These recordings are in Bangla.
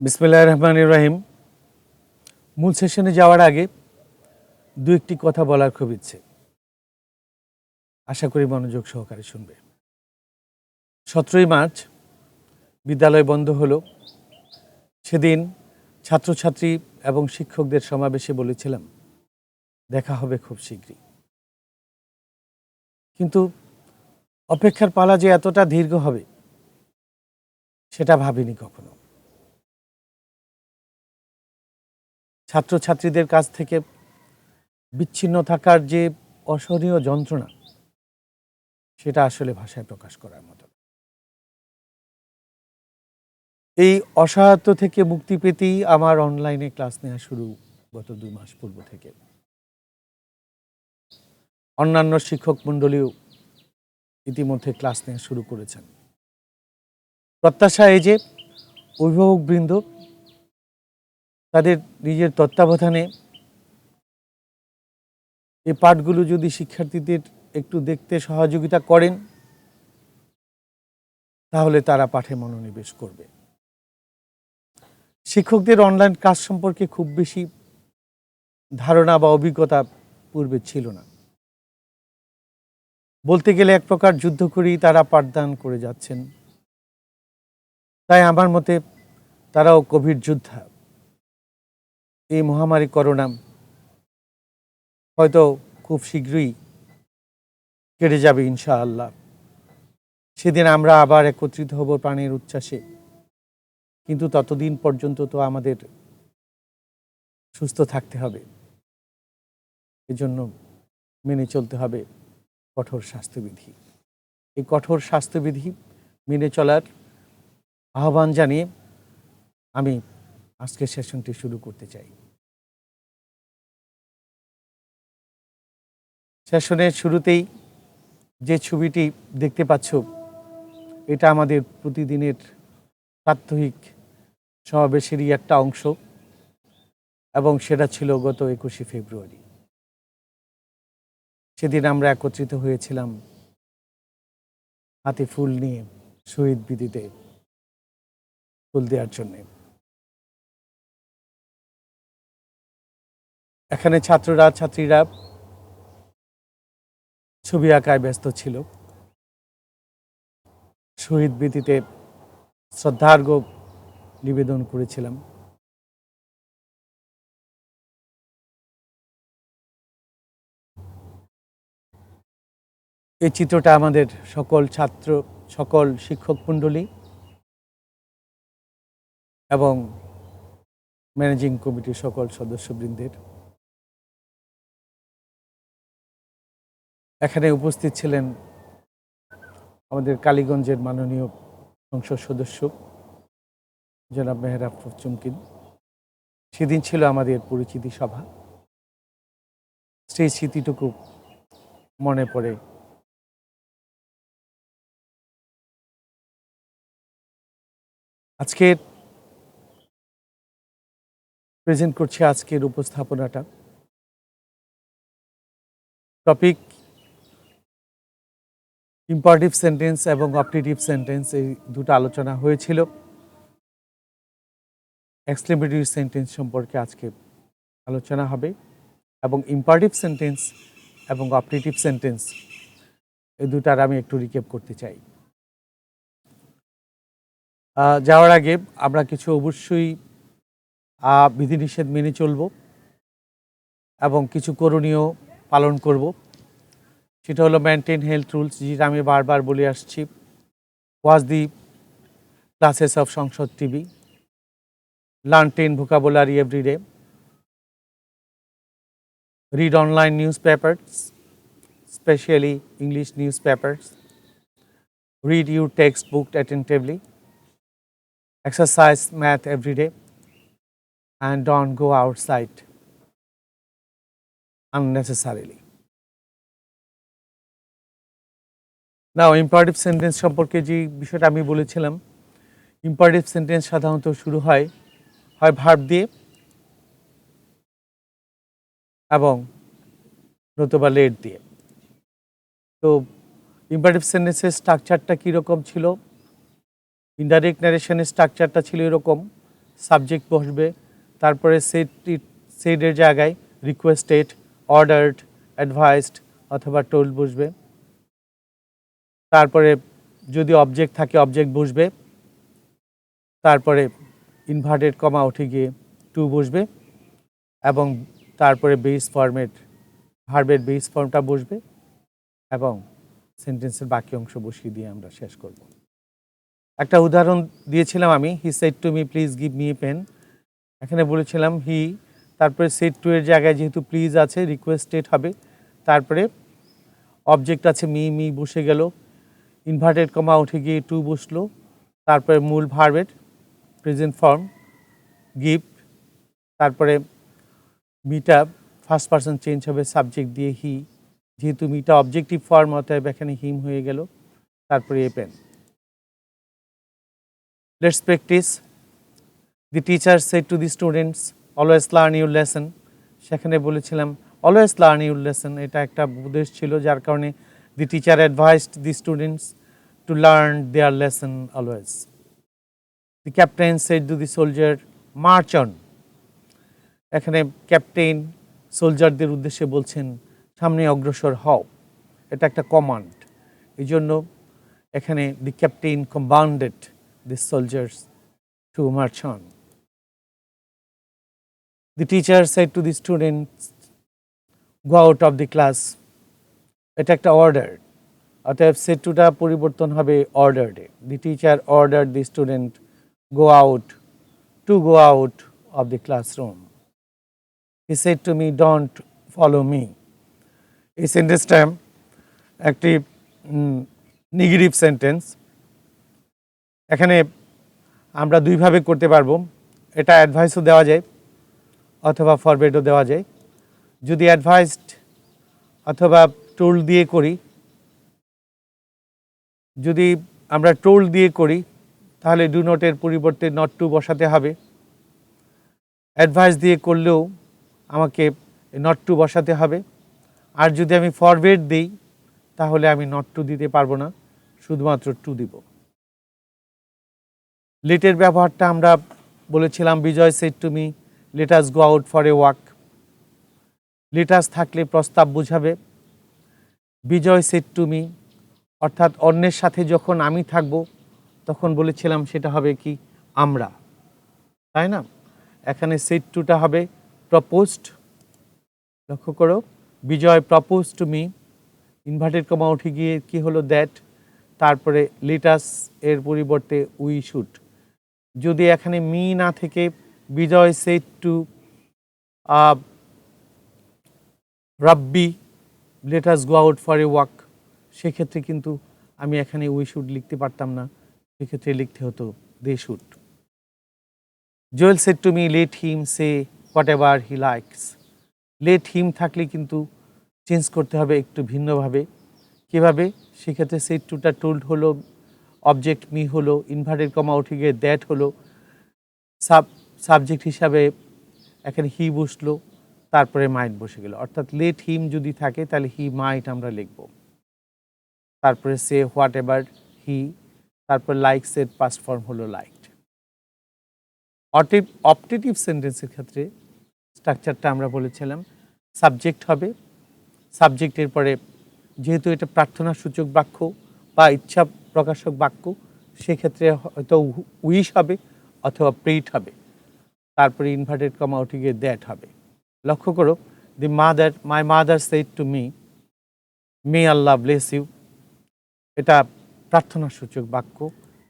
বিসমিল্লাহির রহমানির রহিম। মূল সেশনে যাওয়ার আগে দু একটি কথা বলার খুব ইচ্ছে, আশা করি মনোযোগ সহকারে শুনবে। 17ই মার্চ বিদ্যালয় বন্ধ হলো। সেদিন ছাত্রছাত্রী এবং শিক্ষকদের সমাবেশে বলেছিলাম দেখা হবে খুব শীঘ্রই, কিন্তু অপেক্ষার পালা যে এতটা দীর্ঘ হবে সেটা ভাবিনি কখনো। ছাত্রছাত্রীদের কাছ থেকে বিচ্ছিন্ন থাকার যে অসহনীয় যন্ত্রণা, সেটা আসলে ভাষায় প্রকাশ করার মতো। এই অসহায়ত্ব থেকে মুক্তি পেতেই আমার অনলাইনে ক্লাস নেওয়া শুরু গত 2 মাস পূর্ব থেকে। অন্যান্য শিক্ষক মণ্ডলীও ইতিমধ্যে ক্লাস নেওয়া শুরু করেছেন। প্রত্যাশা এই যে অভিভাবকবৃন্দ তাদের নিজের তত্ত্বাবধানে এই পাঠগুলো যদি শিক্ষার্থীদের একটু দেখতে সহযোগিতা করেন, তাহলে তারা পাঠে মনোনিবেশ করবে। শিক্ষকদের অনলাইন ক্লাস সম্পর্কে খুব বেশি ধারণা বা অভিজ্ঞতা পূর্বে ছিল না। বলতে গেলে এক প্রকার যুদ্ধ করেই তারা পাঠদান করে যাচ্ছেন। তাই আমার মতে তারাও কোভিড যোদ্ধা। এই মহামারী করোনা হয়তো খুব শীঘ্রই কেটে যাবে ইনশাআল্লাহ। সেদিন আমরা আবার একত্রিত হব প্রাণের উচ্ছ্বাসে, কিন্তু ততদিন পর্যন্ত তো আমাদের সুস্থ থাকতে হবে। এজন্য মেনে চলতে হবে কঠোর স্বাস্থ্যবিধি। এই কঠোর স্বাস্থ্যবিধি মেনে চলার আহ্বান জানিয়ে আমি আজকের সেশনটি শুরু করতে চাই। সেশনের শুরুতেই যে ছবিটি দেখতে পাচ্ছ, এটা আমাদের প্রতিদিনের প্রাত্যহিক সমাবেশেরই একটা অংশ, এবং সেটা ছিল গত 21শে ফেব্রুয়ারি। সেদিন আমরা একত্রিত হয়েছিলাম হাতে ফুল নিয়ে শহীদ বেদিতে ফুল দেওয়ার জন্যে। এখানে ছাত্রীরা ছবি আঁকায় ব্যস্ত ছিল। শহীদ বেদিতে শ্রদ্ধার্ঘ্য নিবেদন করেছিলাম। এই চিত্রটা আমাদের সকল শিক্ষক মণ্ডলী এবং ম্যানেজিং কমিটির সকল সদস্যবৃন্দের। এখানে উপস্থিত ছিলেন আমাদের কালীগঞ্জের মাননীয় সংসদ সদস্য জনাব মেহরাব চুমকিন। সেদিন ছিল আমাদের পরিচিতি সভা। সেই স্মৃতিটুকু মনে পড়ে। আজকের প্রেজেন্ট করছি আজকের উপস্থাপনাটা। টপিক ইম্পারেটিভ সেন্টেন্স এবং অবজেক্টিভ সেন্টেন্স, এই দুটো আলোচনা হয়েছিল। এক্সক্লেমেটরি সেন্টেন্স সম্পর্কে আজকে আলোচনা হবে, এবং ইম্পারেটিভ সেন্টেন্স এবং অবজেক্টিভ সেন্টেন্স এই দুটার আমি একটু রিক্যাপ করতে চাই। যাওয়ার আগে আমরা কিছু অবশ্যই বিধিনিষেধ মেনে চলব এবং কিছু করণীয় পালন করব। সেটা হলো মেনটেন হেলথ রুলস, যেটা আমি বারবার বলে আসছি। ওয়াচ দি ক্লাসেস অফ সংসদ TV, learn 10 vocabulary every day, read online newspapers, especially English newspapers, read your textbook attentively, exercise math every day, and don't go outside unnecessarily. Now imperative sentence সম্পর্কে যে বিষয়টা আমি বলেছিলাম, ইম্পারেটিভ সেন্টেন্স সাধারণত শুরু হয় ভার্ব দিয়ে এবং নতুবা লেট দিয়ে। তো ইম্পারেটিভ সেন্টেন্সের স্ট্রাকচারটা কীরকম ছিল? ইনডাইরেক্ট ন্যারেশনের স্ট্রাকচারটা ছিল এরকম: সাবজেক্ট বসবে, তারপরে সেডের জায়গায় রিকোয়েস্টেড, অর্ডার্ড, অ্যাডভাইসড অথবা টোল্ড বসবে। তারপরে যদি অবজেক্ট থাকে অবজেক্ট বসবে, তারপরে ইনভার্টেড কমা উঠে গিয়ে টু বসবে এবং তারপরে বেস ফর্মের ভার্বের বেস ফর্মটা বসবে এবং সেন্টেন্সের বাকি অংশ বসিয়ে দিয়ে আমরা শেষ করব। একটা উদাহরণ দিয়েছিলাম আমি, he said to me please give me a pen. এখানে বলেছিলাম হি, তারপরে সেড টু এর জায়গায় যেহেতু প্লিজ আছে রিকোয়েস্টেড হবে, তারপরে অবজেক্ট আছে মি বসে গেল, ইনভার্টেড কমা উঠে গিয়ে টু বসলো, তারপরে মূল ভার্বের প্রেজেন্ট ফর্ম গিভ, তারপরে মিটা ফার্স্ট পারসন চেঞ্জ হবে সাবজেক্ট দিয়ে হি, যেহেতু মিটা অবজেক্টিভ ফর্ম অতএব এখানে হিম হয়ে গেল, তারপরে a pen. Let's practice. The teacher said to the students always learn your lesson. সেখানে বলেছিলাম অলওয়েজ লার্ন ইউর লেসন, এটা একটা উদ্দেশ ছিল, যার কারণে the teacher advised the students to learn there lesson always. The captain shed to the soldier March on. এখানে ক্যাপ্টেন সোলজারদের উদ্দেশ্যে বলছেন সামনে অগ্রসর হও, এটা একটা কমান্ড, এই জন্য এখানে the captain commanded the soldiers to march on. The teacher said to the students go out of the class, এটা একটা অর্ডার, অতএব সেড টুটা পরিবর্তন হবে অর্ডারডে। The teacher order the student go out to go out of the classroom. He said to me don't follow me. এই সেন্টেন্সটা একটি নেগেটিভ সেন্টেন্স। এখানে আমরা দুইভাবে করতে পারবো, এটা অ্যাডভাইসও দেওয়া যায় অথবা ফরওয়ার্ডও দেওয়া যায়। যদি অ্যাডভাইসড অথবা টোল্ড দিয়ে করি, যদি আমরা টোল্ড দিয়ে করি তাহলে ডু নটের পরিবর্তে নট টু বসাতে হবে। অ্যাডভাইস দিয়ে করলেও আমাকে নট টু বসাতে হবে। আর যদি আমি ফরওয়ার্ড দিই তাহলে আমি নট টু দিতে পারবো না, শুধুমাত্র টু দিব। লেটের ব্যবহারটা আমরা বলেছিলাম Bijoy said to me let us go out for a walk. Let us থাকলে প্রস্তাব বোঝাবে। বিজয় সেড টু মি অর্থাৎ অন্যের সাথে যখন আমি থাকব তখন বলেছিলাম সেটা হবে কি আমরা, তাই না? এখানে সেড টুটা হবে প্রপোজড। লক্ষ্য করো, Bijoy propose to me, inverted comma উঠে গিয়ে কি হলো দ্যাট, তারপরে লেট আস এর পরিবর্তে উই শুড। যদি এখানে মি না থেকে Bijoy said to Rabbi let us go out for a walk, সেক্ষেত্রে কিন্তু আমি এখানে উই শুড লিখতে পারতাম না, সেক্ষেত্রে লিখতে হতো they should. Joel said to me let him say whatever he likes. Let him থাকলে কিন্তু চেঞ্জ করতে হবে একটু ভিন্নভাবে। কীভাবে? সেক্ষেত্রে সেড টুটা টোল্ড হলো, অবজেক্ট মি হলো, ইনভার্টেড কমা উঠে গিয়ে দ্যাট হলো, সাবজেক্ট হিসাবে এখানে হি বসলো, তারপরে মাইট বসে গেল। অর্থাৎ লেট হিম যদি থাকে তাহলে হি মাইট আমরা লিখব। তারপরে সে হোয়াট এভার হি, তারপর লাইকস এর পাস্ট ফর্ম হলো লাইকড। অপটেটিভ সেন্টেন্সের ক্ষেত্রে স্ট্রাকচারটা আমরা বলেছিলাম সাবজেক্ট হবে, সাবজেক্টের পরে যেহেতু এটা প্রার্থনা সূচক বাক্য বা ইচ্ছা প্রকাশক বাক্য, সেক্ষেত্রে হয়তো উইশ হবে অথবা প্রেইট হবে, তারপরে ইনভার্টেড কমা উঠে গিয়ে দ্যাট হবে। লক্ষ্য করো, my mother said to me may Allah bless you, এটা প্রার্থনা সূচক বাক্য।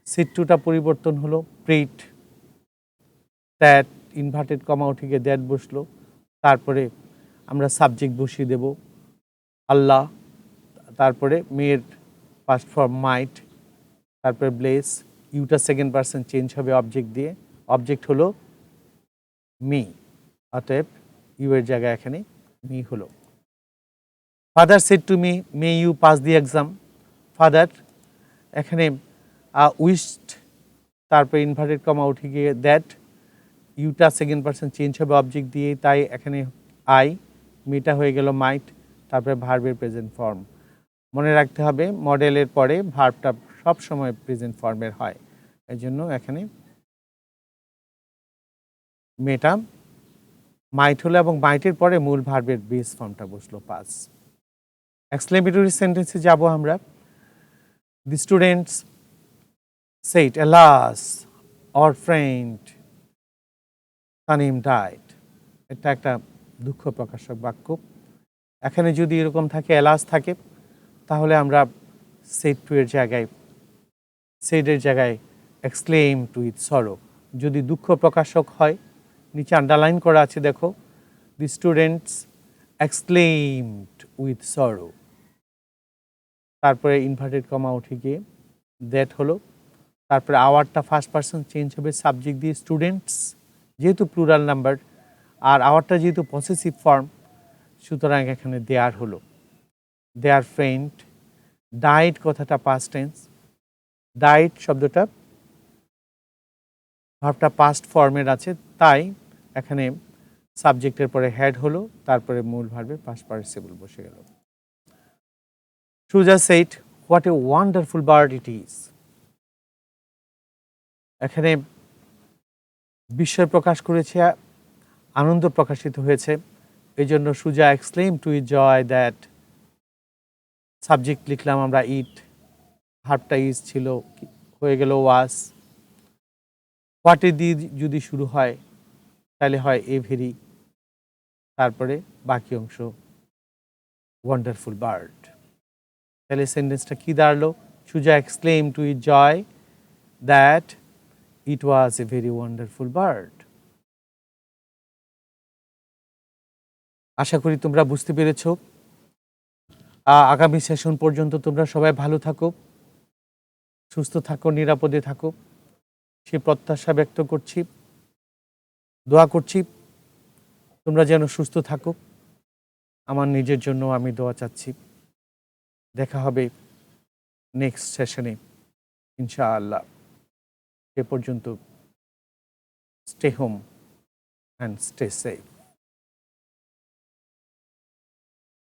সেড টুটা পরিবর্তন হলো প্রেইট, দ্যাট ইনভার্টেড কমা উঠে গিয়ে দ্যাট বসলো, তারপরে আমরা সাবজেক্ট বসিয়ে দেব আল্লাহ, তারপরে মেয়ের পাস্ট ফর্ম মাইট, তারপরে ব্লেস, ইউটা সেকেন্ড পারসন চেঞ্জ হবে অবজেক্ট দিয়ে, অবজেক্ট হলো মি, অতএব ইউ এর জায়গায় এখানে মি হলো। Father said to me may you pass the exam. Father এখানে উইশড, তারপরে ইনভার্টেড কমা উঠে গিয়ে দ্যাট, ইউটা সেকেন্ড পারসন চেঞ্জ হবে অবজেক্ট দিয়ে, তাই এখানে আই, মিটা হয়ে গেল মাইট, তারপরে ভার্বের প্রেজেন্ট ফর্ম। মনে রাখতে হবে মডেলের পরে ভার্বটা সবসময় প্রেজেন্ট ফর্মের হয়, এই জন্য এখানে মেয়েটা মাইট হলো এবং মাইটের পরে মূল ভার্বের বেস ফর্মটা বসলো পাস। এক্সক্লেমেটরি সেন্টেন্সে যাব আমরা। The students said, alas, our friend Tanim died. এটা একটা দুঃখ প্রকাশক বাক্য। এখানে যদি এরকম থাকে অ্যালাস থাকে তাহলে আমরা সেড টু এর জায়গায় সেডের জায়গায় এক্সক্লেমড উইথ সরো। যদি দুঃখ প্রকাশক হয় নিচে আন্ডারলাইন করা আছে দেখো, the students exclaimed with sorrow, তারপরে ইনভার্টেড কমা উঠে গিয়ে দ্যাট হলো, তারপরে আওয়ারটা ফার্স্ট পার্সন চেঞ্জ হবে সাবজেক্ট দিয়ে স্টুডেন্টস, যেহেতু প্লুরাল নাম্বার, আর আওয়ারটা যেহেতু পসেসিভ ফর্ম সুতরাং এখানে দেয়ার হলো। দেয়ার ফ্রেন্ড ডাইড কথাটা পাস্ট টেন্স, ডাইড শব্দটা ভার্বটা পাস্ট ফর্মের আছে, তাই এখানে সাবজেক্টের পরে হ্যাড হলো, তারপরে মূল ভার্বে পাস্ট পার্টিসিপল বসে গেল। Suja said, what a wonderful bird it is. এখানে বিস্ময় প্রকাশ করেছে, আনন্দ প্রকাশিত হয়েছে, এই জন্য Suja exclaim to it joy that, subject লিখলাম আমরা ইট, ভার্বটা ইজ ছিল, হয়ে গেল ওয়াজ। হোয়াটে দিয়ে যদি শুরু হয় তাহলে হয় এ ভেরি, তারপরে বাকি অংশ ওয়ান্ডারফুল বার্ড। তাহলে সেন্টেন্সটা কি দাঁড়ালো? Suja exclaim to it joy that it was a very wonderful bird. আশা করি তোমরা বুঝতে পেরেছ। আগামী সেশন পর্যন্ত তোমরা সবাই ভালো থাকো, সুস্থ থাকো, নিরাপদে থাকো, সে প্রত্যাশা ব্যক্ত করছি, দোয়া করছি তোমরা যেন সুস্থ থাকো। আমার নিজের জন্য আমি দোয়া চাচ্ছি। দেখা হবে নেক্সট সেশনে ইনশাআল্লাহ। সে পর্যন্ত stay home and stay safe.